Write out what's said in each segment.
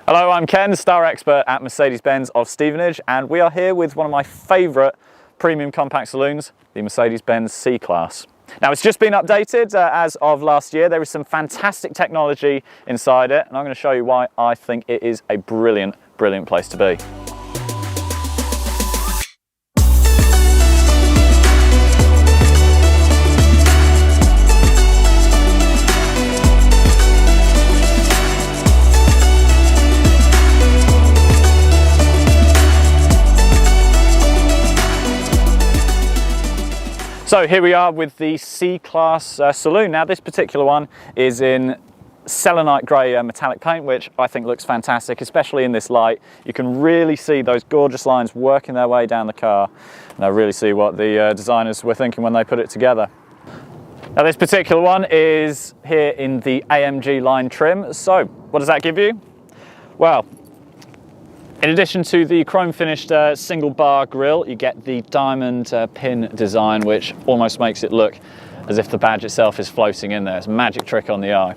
Hello, I'm Ken, star expert at Mercedes-Benz of Stevenage, and we are here with one of my favourite premium compact saloons, the Mercedes-Benz C-Class. Now, it's just been updated as of last year. There is some fantastic technology inside it, and I'm going to show you why I think it is a brilliant, brilliant place to be. So here we are with the C-Class saloon. Now this particular one is in selenite grey metallic paint, which I think looks fantastic, especially in this light. You can really see those gorgeous lines working their way down the car, and I really see what the designers were thinking when they put it together. Now this particular one is here in the AMG line trim. So what does that give you? Well, in addition to the chrome finished single bar grille, you get the diamond pin design, which almost makes it look as if the badge itself is floating in there. It's a magic trick on the eye.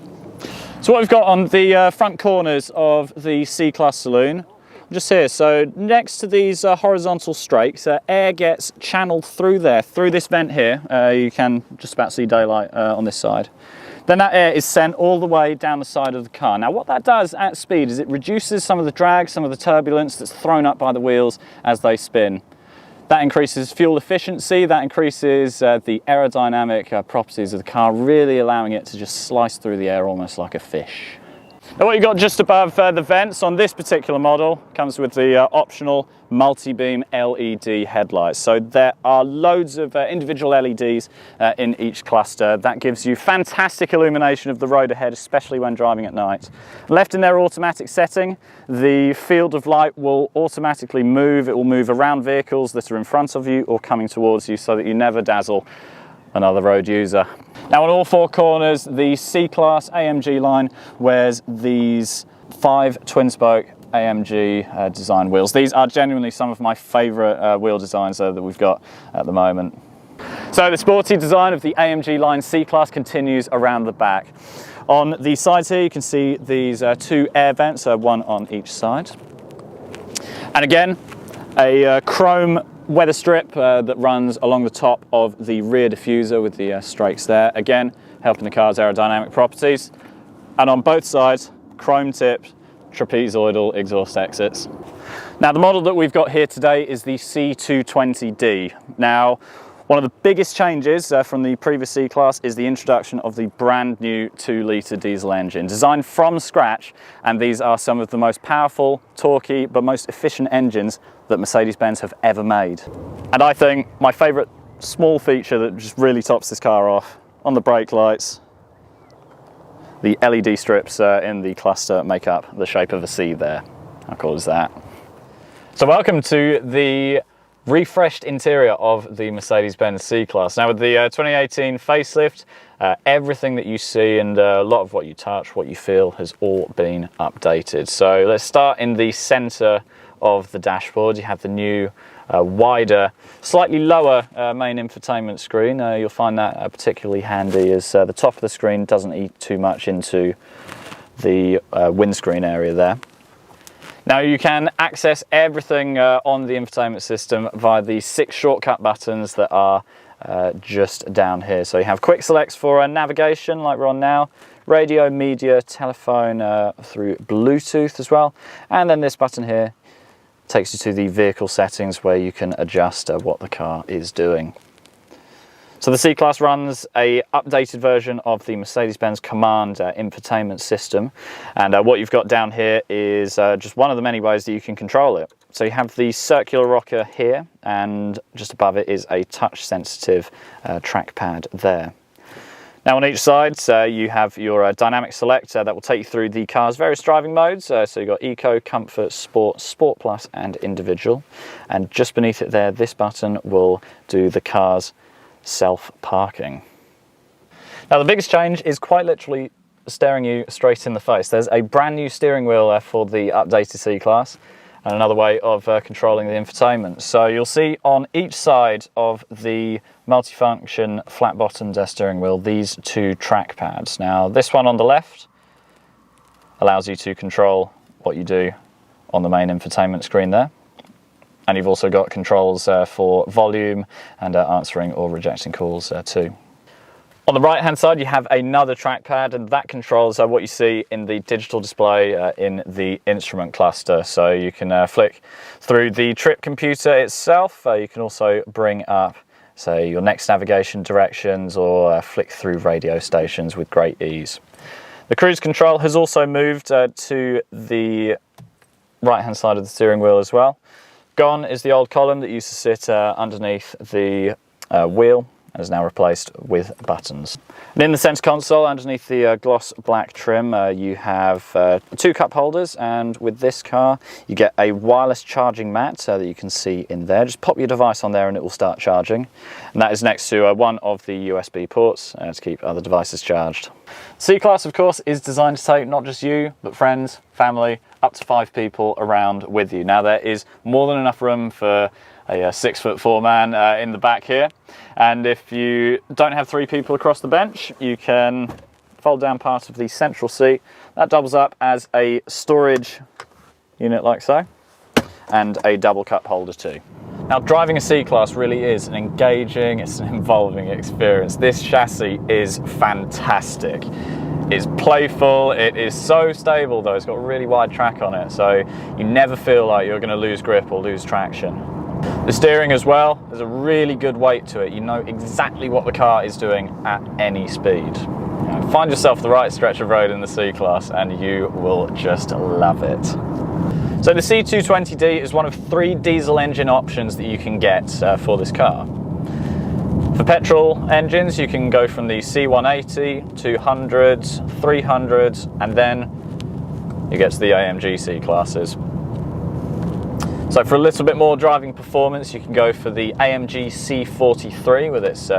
So what we've got on the front corners of the C-Class saloon, just here, so next to these horizontal strakes, air gets channeled through there, through this vent here. You can just about see daylight on this side. Then that air is sent all the way down the side of the car. Now what that does at speed is it reduces some of the drag, some of the turbulence that's thrown up by the wheels as they spin. That increases fuel efficiency, that increases the aerodynamic properties of the car, really allowing it to just slice through the air almost like a fish. Now what you've got just above the vents on this particular model comes with the optional multi-beam LED headlights. So there are loads of individual LEDs in each cluster. That gives you fantastic illumination of the road ahead, especially when driving at night. Left in their automatic setting, the field of light will automatically move. It will move around vehicles that are in front of you or coming towards you so that you never dazzle another road user. Now on all four corners, the C-Class AMG line wears these 5 twin-spoke AMG design wheels. These are genuinely some of my favourite wheel designs that we've got at the moment. So the sporty design of the AMG line C-Class continues around the back. On the sides here you can see these 2 air vents, one on each side. And again, a chrome weather strip that runs along the top of the rear diffuser with the strakes there, again helping the car's aerodynamic properties. And on both sides, chrome tipped trapezoidal exhaust exits. Now the model that we've got here today is the C220D. Now one of the biggest changes from the previous C-Class is the introduction of the brand new 2-litre diesel engine, designed from scratch, and these are some of the most powerful, torquey, but most efficient engines that Mercedes-Benz have ever made. And I think my favourite small feature that just really tops this car off, on the brake lights, the LED strips in the cluster make up the shape of a C there. How cool is that? So welcome to the refreshed interior of the Mercedes-Benz C-Class. Now with the 2018 facelift, everything that you see and a lot of what you touch, what you feel has all been updated. So let's start in the centre of the dashboard. You have the new wider, slightly lower main infotainment screen. You'll find that particularly handy as the top of the screen doesn't eat too much into the windscreen area there. Now you can access everything on the infotainment system via the 6 shortcut buttons that are just down here. So you have quick selects for navigation like we're on now, radio, media, telephone through Bluetooth as well, and then this button here takes you to the vehicle settings where you can adjust what the car is doing. So the C-Class runs a updated version of the Mercedes-Benz Command infotainment system, and what you've got down here is just one of the many ways that you can control it. So you have the circular rocker here, and just above it is a touch-sensitive trackpad there. Now on each side you have your dynamic select that will take you through the car's various driving modes. So you've got Eco, Comfort, Sport, Sport Plus and Individual. And just beneath it there, this button will do the car's self-parking. Now the biggest change is quite literally staring you straight in the face. There's a brand new steering wheel for the updated C-Class, and another way of controlling the infotainment. So you'll see on each side of the multifunction flat-bottomed steering wheel these 2 track pads. Now this one on the left allows you to control what you do on the main infotainment screen there. And you've also got controls for volume and answering or rejecting calls too. On the right hand side you have another trackpad, and that controls what you see in the digital display in the instrument cluster. So you can flick through the trip computer itself. You can also bring up, say, your next navigation directions, or flick through radio stations with great ease. The cruise control has also moved to the right hand side of the steering wheel as well. Gone is the old column that used to sit underneath the wheel, and is now replaced with buttons. And in the centre console, underneath the gloss black trim, you have 2 cup holders, and with this car you get a wireless charging mat that you can see in there. Just pop your device on there and it will start charging, and that is next to one of the USB ports to keep other devices charged. C-Class, of course, is designed to take not just you, but friends, family, up to 5 people around with you. Now there is more than enough room for a 6'4" man in the back here, and if you don't have 3 people across the bench, you can fold down part of the central seat. That doubles up as a storage unit like so, and a double cup holder too. Now, driving a C-Class really is an engaging, it's an involving experience. This chassis is fantastic. It's playful, it is so stable though, it's got a really wide track on it, so you never feel like you're going to lose grip or lose traction. The steering as well, there's a really good weight to it. You know exactly what the car is doing at any speed. Find yourself the right stretch of road in the C-Class and you will just love it. So the C220D is one of 3 diesel engine options that you can get for this car. For petrol engines, you can go from the C180, 200, 300, and then you get to the AMG C-Classes. So for a little bit more driving performance, you can go for the AMG C43 with its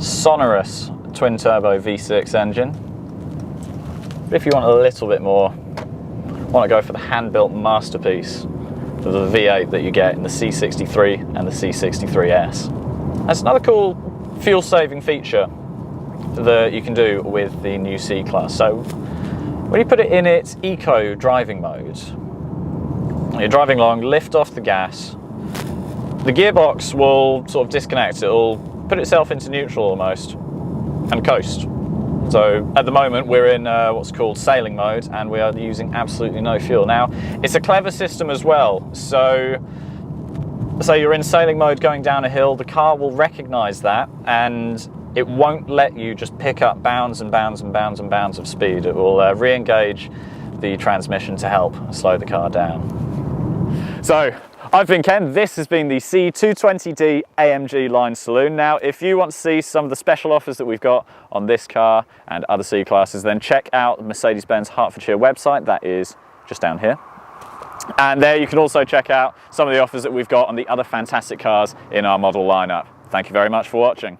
sonorous twin-turbo V6 engine. But if you want a little bit more, want to go for the hand-built masterpiece for the V8 that you get in the C63 and the C63S. That's another cool fuel-saving feature that you can do with the new C-Class. So when you put it in its eco driving mode, you're driving along, lift off the gas, the gearbox will sort of disconnect, it will put itself into neutral almost and coast. So at the moment we're in what's called sailing mode, and we are using absolutely no fuel. Now it's a clever system as well, so you're in sailing mode going down a hill, the car will recognise that and it won't let you just pick up bounds and bounds and bounds and bounds of speed. It will re-engage the transmission to help slow the car down. So I've been Ken, this has been the C220D AMG line saloon. Now if you want to see some of the special offers that we've got on this car and other C-Classes, then check out the Mercedes-Benz Hertfordshire website, that is just down here. And there you can also check out some of the offers that we've got on the other fantastic cars in our model lineup. Thank you very much for watching.